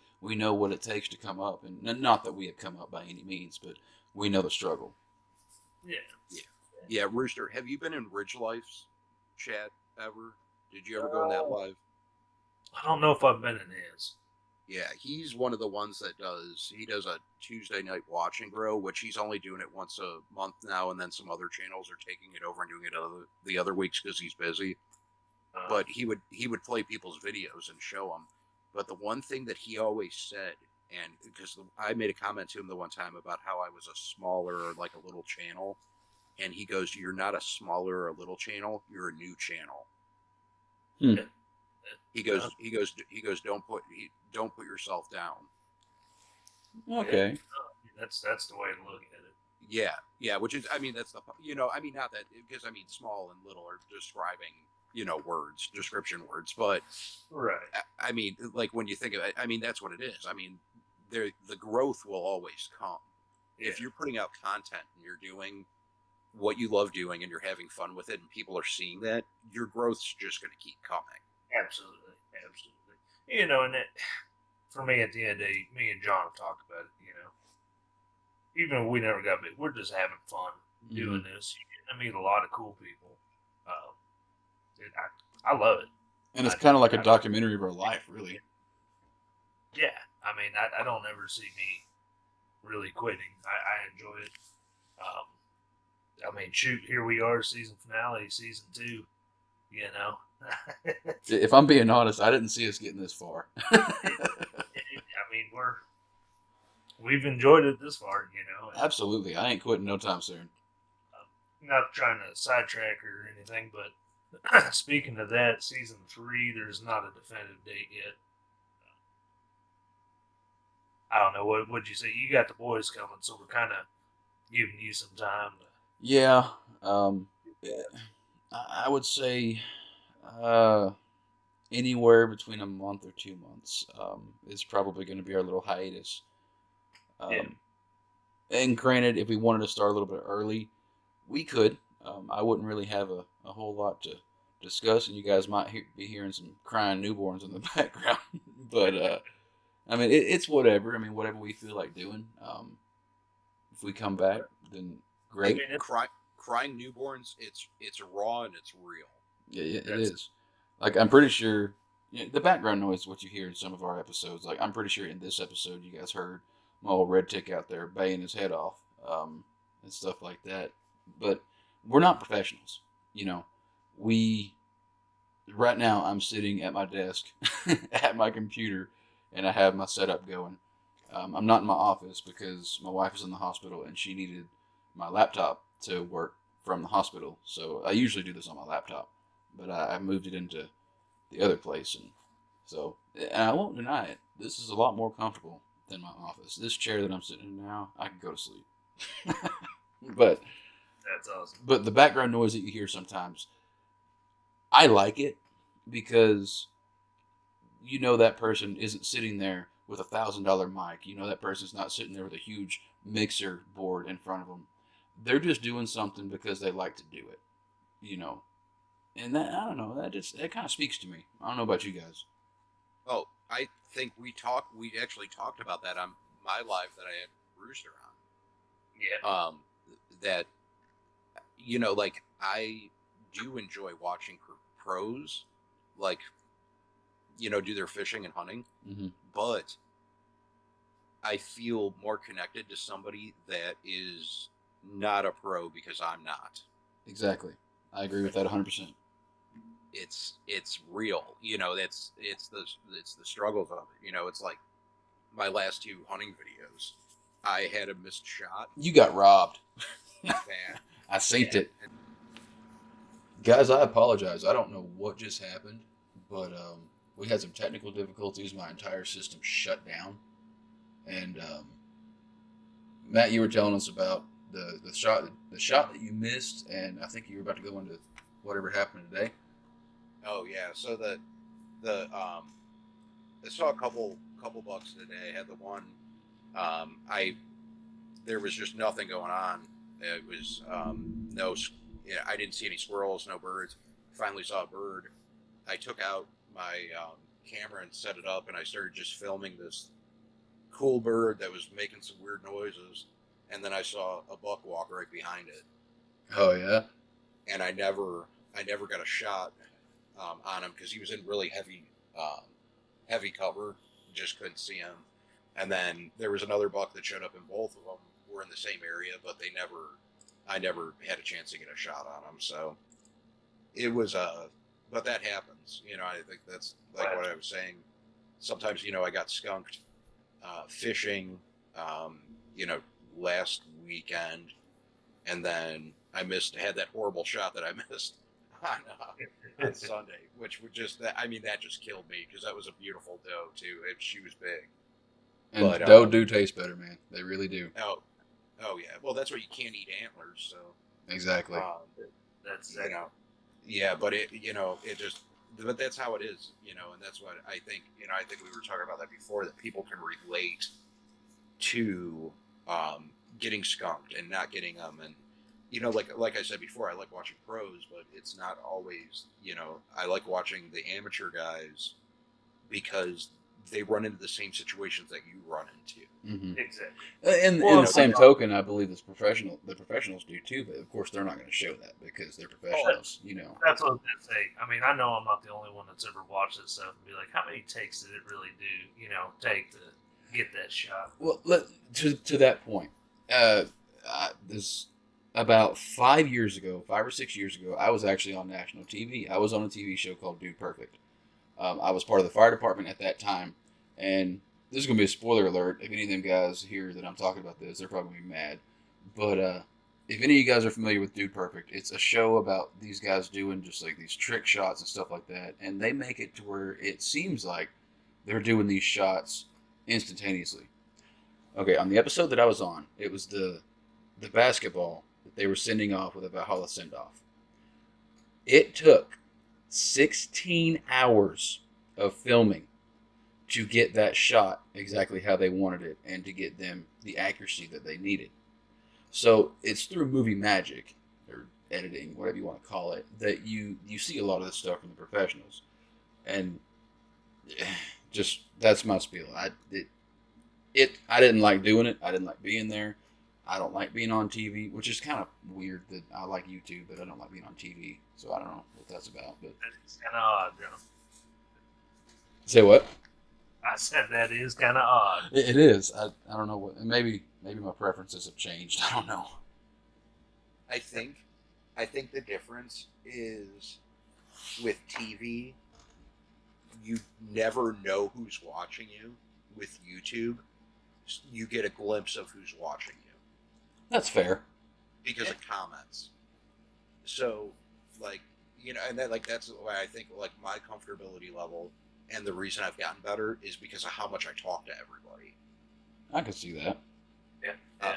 what it takes to come up, and not that we have come up by any means, but we know the struggle. Yeah. Yeah, Rooster, have you been in Ridge Life's chat ever? Did you ever go in that live? I don't know if I've been in his. Yeah, he's one of the ones that does a Tuesday night watch and grow, which he's only doing it once a month now, and then some other channels are taking it over and doing it the other weeks because he's busy. But he would play people's videos and show them. But the one thing that he always said, and because I made a comment to him the one time about how I was a smaller or like a little channel, and he goes, "You're not a smaller or a little channel. You're a new channel." He goes, Don't put yourself down. Okay. That's the way to look at it. Yeah, which is, I mean, that's the, not that, because I mean, small and little are describing, description words, but Right. I mean, like when you think of it, I mean, that's what it is. I mean, the growth will always come. Yeah. If you're putting out content and you're doing what you love doing and you're having fun with it and people are seeing that, your growth's just going to keep coming. Absolutely. You know, and for me, at the end of the day, me and John have talked about it, even if we never got big, we're just having fun doing this. I meet a lot of cool people. I love it. And it's kind of like a documentary of our life, really. Yeah. I mean, I don't ever see me really quitting. I enjoy it. I mean, shoot, here we are, season finale, season 2, If I'm being honest, I didn't see us getting this far. I mean, we've enjoyed it this far, Absolutely. I ain't quitting no time soon. Not trying to sidetrack or anything, but speaking of that, season 3, there's not a definitive date yet. I don't know, what'd you say? You got the boys coming, so we're kind of giving you some time. Yeah. I would say anywhere between a month or 2 months is probably going to be our little hiatus. And granted, if we wanted to start a little bit early, we could. I wouldn't really have a whole lot to discuss, and you guys might be hearing some crying newborns in the background. But, I mean, it's whatever. I mean, whatever we feel like doing. If we come back, then great. I mean, crying newborns, it's raw and it's real. Yeah, it is. Like, I'm pretty sure the background noise, what you hear in some of our episodes, like, I'm pretty sure in this episode you guys heard my old red tick out there baying his head off and stuff like that. But we're not professionals. Right now I'm sitting at my desk at my computer and I have my setup going. I'm not in my office because my wife is in the hospital and she needed my laptop to work from the hospital. So I usually do this on my laptop, but I moved it into the other place. And so, and I won't deny it, this is a lot more comfortable than my office. This chair that I'm sitting in now, I can go to sleep. But that's awesome. But the background noise that you hear sometimes, I like it because that person isn't sitting there with $1,000 mic. That person's not sitting there with a huge mixer board in front of them. They're just doing something because they like to do it, And that, I don't know, that kind of speaks to me. I don't know about you guys. Oh, I think we actually talked about that on my live that I had Rooster on. Yeah. That, like, I do enjoy watching pros, like, do their fishing and hunting, but I feel more connected to somebody that is not a pro because I'm not. Exactly. I agree with that 100%. It's real, it's the struggles of it. It's like my last 2 hunting videos. I had a missed shot. You got robbed. Man. I synced it. Guys, I apologize. I don't know what just happened, but we had some technical difficulties. My entire system shut down, and Matt, you were telling us about the shot that you missed, and I think you were about to go into whatever happened today. Oh yeah, so I saw a couple bucks today. I had the one. There was just nothing going on. It was no. Yeah, I didn't see any squirrels, no birds. Finally saw a bird. I took out my camera and set it up, and I started just filming this cool bird that was making some weird noises. And then I saw a buck walk right behind it. Oh yeah. And I never got a shot on him because he was in really heavy cover. Just couldn't see him. And then there was another buck that showed up, and both of them were in the same area, but I never had a chance to get a shot on them. So it was but that happens. I think that's like what I was saying. Sometimes I got skunked fishing. Last weekend, and then I had that horrible shot that I missed on Sunday, which would that just killed me because that was a beautiful doe too. She was big. And doe do taste better, man. They really do. Oh yeah. Well, that's why you can't eat antlers. So exactly. That's yeah, but but that's how it is, and that's what I think. I think we were talking about that before, that people can relate to getting skunked and not getting them, and like I said before, I like watching pros, but it's not always. I like watching the amateur guys because they run into the same situations that you run into. Mm-hmm. Exactly. And in the same token, I believe the professionals do too, but of course they're not going to show that because they're professionals. That's what I was going to say. I mean, I know I'm not the only one that's ever watched this stuff and be like, how many takes did it really do? Take to get that shot. Well, to that point, this about 5 or 6 years ago, I was actually on national TV. I was on a TV show called Dude Perfect. I was part of the fire department at that time, and this is going to be a spoiler alert. If any of them guys hear that I'm talking about this, they're probably going to be mad. But if any of you guys are familiar with Dude Perfect, it's a show about these guys doing just like these trick shots and stuff like that, and they make it to where it seems like they're doing these shots instantaneously. Okay, on the episode that I was on, it was the basketball that they were sending off with a Valhalla send-off. It took 16 hours of filming to get that shot exactly how they wanted it and to get them the accuracy that they needed. So it's through movie magic, or editing, whatever you want to call it, that you see a lot of this stuff from the professionals. And just, that's my spiel. I didn't like doing it. I didn't like being there. I don't like being on TV, which is kind of weird that I like YouTube, but I don't like being on TV. So I don't know what that's about. But it's kind of odd, John. Say what? I said that is kind of odd. It is. I don't know what. Maybe my preferences have changed. I don't know. I think the difference is with TV, you never know who's watching you. With YouTube, you get a glimpse of who's watching you. That's fair. Because of comments. So, and that's why I think, my comfortability level and the reason I've gotten better is because of how much I talk to everybody. I can see that. Yeah.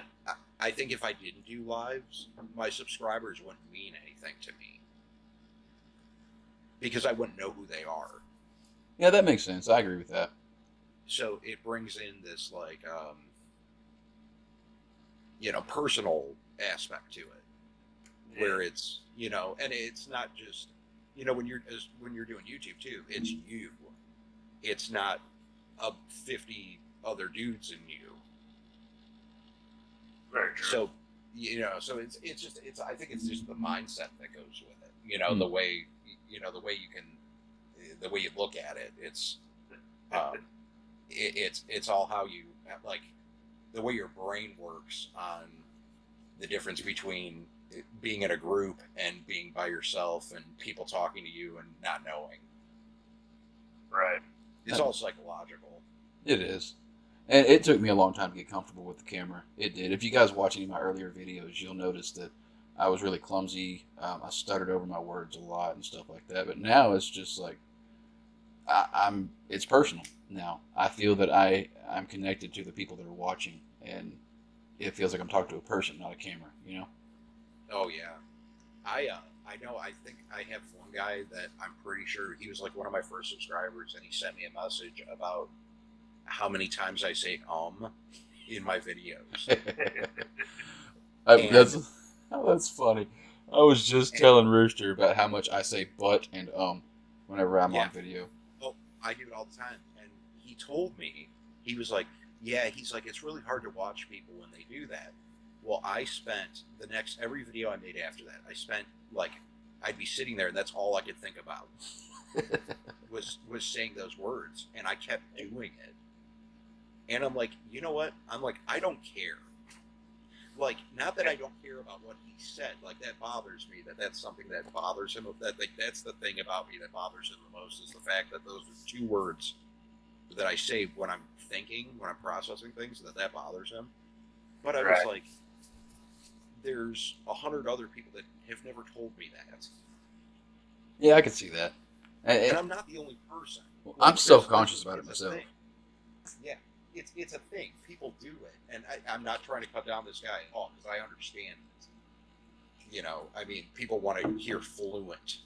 I think if I didn't do lives, my subscribers wouldn't mean anything to me. Because I wouldn't know who they are. Yeah, that makes sense. I agree with that. So it brings in this personal aspect to it, where it's and it's not just when you're doing YouTube too, it's you. It's not 50 other dudes in you. Very true. So I think it's just the mindset that goes with it. The way the way you look at it. It's all how you the way your brain works on the difference between being in a group and being by yourself and people talking to you and not knowing. Right. It's all psychological. It is. And it took me a long time to get comfortable with the camera. It did. If you guys watch any of my earlier videos, you'll notice that I was really clumsy. I stuttered over my words a lot and stuff like that. But now it's just like, it's personal now. I feel that I'm connected to the people that are watching, and it feels like I'm talking to a person, not a camera. Oh yeah, I know. I think I have one guy that I'm pretty sure he was like one of my first subscribers, and he sent me a message about how many times I say in my videos. That's funny. I was just telling Rooster about how much I say but and whenever I'm on video. Oh, I do it all the time. And he told me, he was like, yeah, he's like, it's really hard to watch people when they do that. Well, I spent every video I made after that, I spent like, I'd be sitting there and that's all I could think about was saying those words. And I kept doing it. And I'm like, you know what? I'm like, I don't care. Like, not that I don't care about what he said. Like, that bothers me. That's something that bothers him. That's the thing about me that bothers him the most is the fact that those are 2 words that I say when I'm thinking, when I'm processing things, that bothers him. But I was like, there's 100 other people that have never told me that. Yeah, I can see that. And I'm not the only person. Well, I'm self-conscious about it myself. Yeah. It's a thing. People do it, and I'm not trying to cut down this guy at all because I understand it. I mean, people want to hear fluent.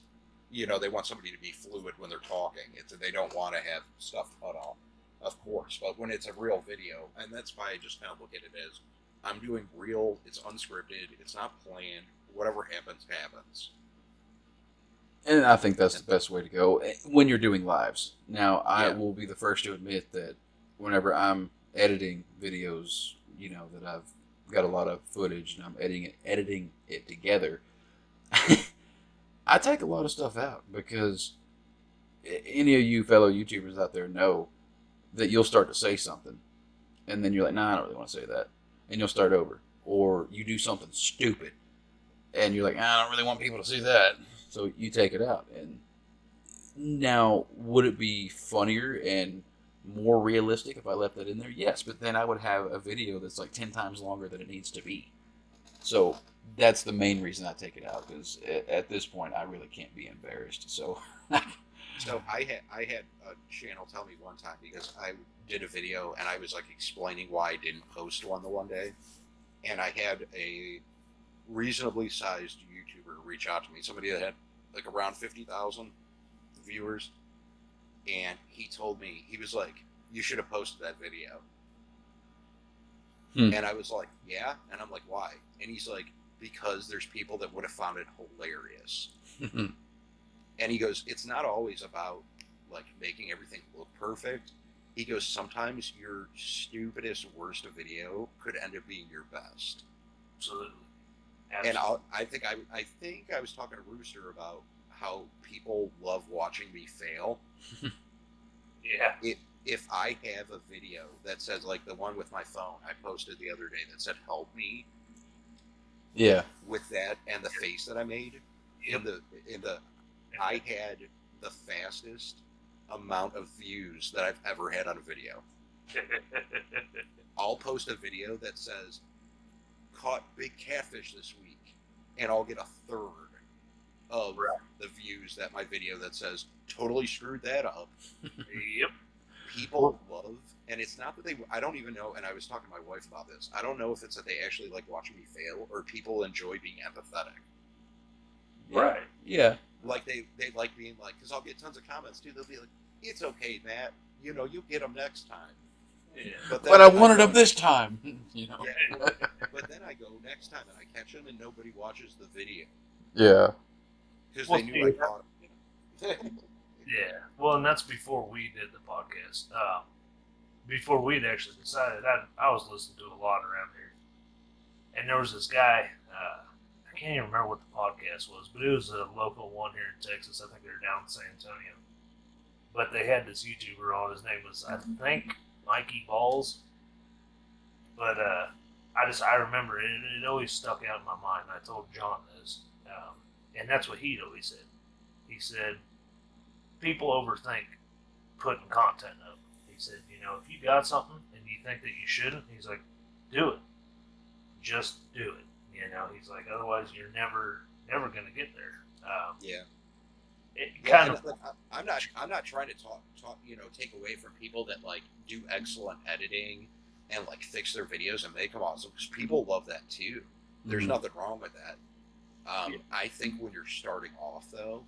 They want somebody to be fluid when they're talking. They don't want to have stuff cut off, of course. But when it's a real video, and that's why I just kind of look at it as I'm doing real. It's unscripted. It's not planned. Whatever happens, happens. And I think that's the best way to go when you're doing lives. Now, I will be the first to admit that whenever I'm editing videos, that I've got a lot of footage and I'm editing it together, I take a lot of stuff out because any of you fellow YouTubers out there know that you'll start to say something and then you're like, nah, I don't really want to say that. And you'll start over. Or you do something stupid and you're like, I don't really want people to see that. So you take it out. And now, would it be funnier and more realistic if I left that in there? Yes, but then I would have a video that's like 10 times longer than it needs to be. So that's the main reason I take it out, because at this point I really can't be embarrassed. So So I had a channel tell me one time, because I did a video and I was like explaining why I didn't post one the one day, and I had a reasonably sized YouTuber reach out to me, somebody that had like around 50,000 viewers. And he told me, he was like, you should have posted that video. And I was like, yeah? And I'm like, why? And he's like, because there's people that would have found it hilarious. And he goes, it's not always about like making everything look perfect. He goes, sometimes your stupidest, worst video could end up being your best. Absolutely. And I think I was talking to Rooster about how people love watching me fail. Yeah. If I have a video that says, like the one with my phone I posted the other day that said "help me," yeah, with that and the face that I made, I had the fastest amount of views that I've ever had on a video. I'll post a video that says "caught big catfish this week," and I'll get a third of the views that my video that says "totally screwed that up." Yep. People love, and it's not that I don't even know, and I was talking to my wife about this, I don't know if it's that they actually like watching me fail or people enjoy being empathetic. Right. Yeah. Like they like being like, because I'll get tons of comments too, they'll be like, it's okay, Matt, you'll get them next time. Yeah. But I wanted them this time. Yeah, but then I go next time and I catch them and nobody watches the video. Yeah. Because they knew I caught them. Yeah, well, and that's before we did the podcast. Before we'd actually decided, I was listening to a lot around here. And there was this guy, I can't even remember what the podcast was, but it was a local one here in Texas. I think they were down in San Antonio. But they had this YouTuber on. His name was, I think, Mikey Balls. But I remember it. It always stuck out in my mind. I told John this. And that's what he'd always said. He said, people overthink putting content up. He said, if you got something and you think that you shouldn't, he's like, do it. Just do it. He's like, otherwise you're never going to get there. Yeah. it Yeah, kind and of, like, I'm not trying to take away from people that like do excellent editing and like fix their videos and make them awesome because people love that too. There's Mhm. nothing wrong with that. Yeah. I think when you're starting off though,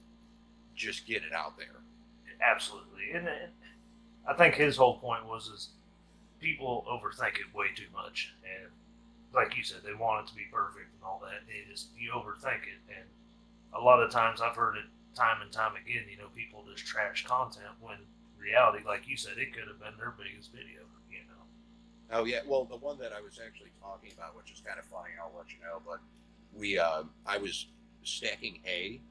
just get it out there. absolutely. And I think his whole point was is people overthink it way too much, and like you said, they want it to be perfect and all that. You overthink it, and a lot of times I've heard it time and time again. People just trash content when reality, like you said, it could have been their biggest video. Oh yeah, well the one that I was actually talking about, which is kind of funny, I'll let you know, but I was stacking hay,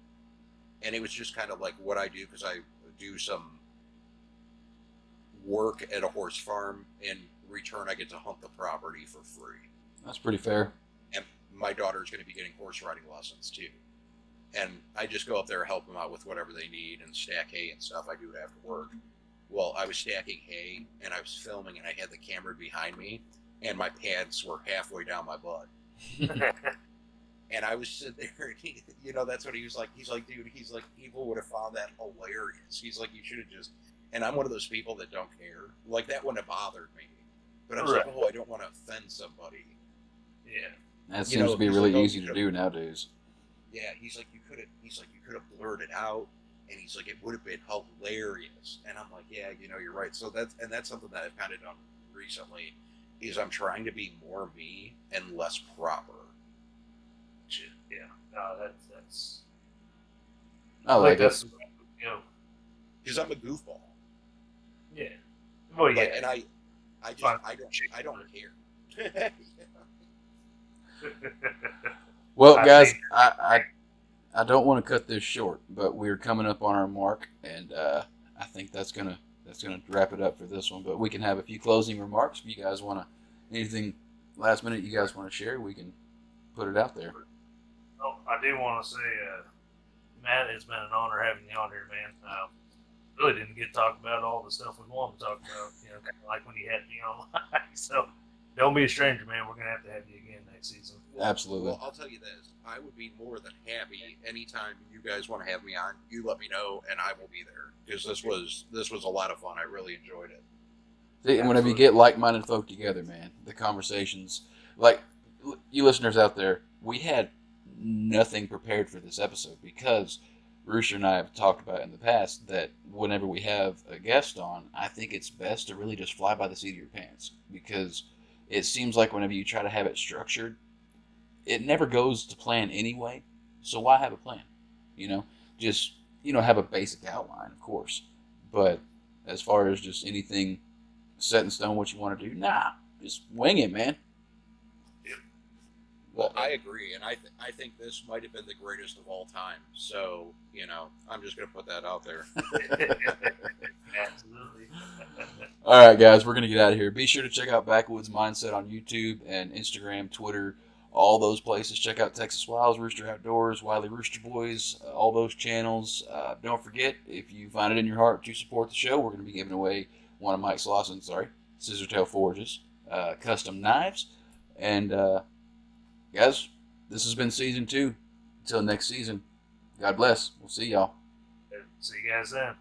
and it was just kind of like what I do because I do some work at a horse farm. In return, I get to hunt the property for free. That's pretty fair. And my daughter's going to be getting horse riding lessons too. And I just go up there, help them out with whatever they need, and stack hay and stuff. I do it after work. Well, I was stacking hay, and I was filming, and I had the camera behind me, and my pants were halfway down my butt. And I was sitting there, and that's what he was like. He's like, dude, people would have found that hilarious. He's like, you should have just. And I'm one of those people that don't care. Like, that wouldn't have bothered me. But I was like, I don't want to offend somebody. Yeah. That seems to be really easy to do nowadays. Yeah, he's like, you could have blurred it out, and he's like, it would have been hilarious. And I'm like, yeah, you're right. So that's something that I've kind of done recently, is I'm trying to be more me and less proper. Yeah. No, that's. I like it. Because I'm a goofball. Yeah. Well, yeah. Like, and I don't care. Well, guys, I don't want to cut this short, but we're coming up on our mark, and I think that's gonna wrap it up for this one. But we can have a few closing remarks. If you guys anything last minute you guys want to share, we can put it out there. Well, I do want to say, Matt, it's been an honor having you on here, man. Really didn't get to talk about all the stuff we wanted to talk about, kind of like when you had me on live. So don't be a stranger, man. We're going to have you again next season. Absolutely. Well, I'll tell you this. I would be more than happy anytime you guys want to have me on. You let me know, and I will be there. Because this was a lot of fun. I really enjoyed it. See, and whenever you get like-minded folk together, man, the conversations, like you listeners out there, we had nothing prepared for this episode because Rooster and I have talked about in the past that whenever we have a guest on, I think it's best to really just fly by the seat of your pants, because it seems like whenever you try to have it structured, it never goes to plan anyway. So why have a plan? Just have a basic outline, of course, but as far as just anything set in stone what you want to do, just wing it, man. Well, I agree, and I think this might have been the greatest of all time. So, I'm just going to put that out there. Absolutely. All right, guys, we're going to get out of here. Be sure to check out Backwoods Mindset on YouTube and Instagram, Twitter, all those places. Check out Texas Wiles, Rooster Outdoors, Wiley Rooster Boys, all those channels. Don't forget, if you find it in your heart to support the show, we're going to be giving away one of Mike Slosson's, Scissortail Forges, custom knives, and guys, this has been season 2. Until next season, God bless. We'll see y'all. See you guys then.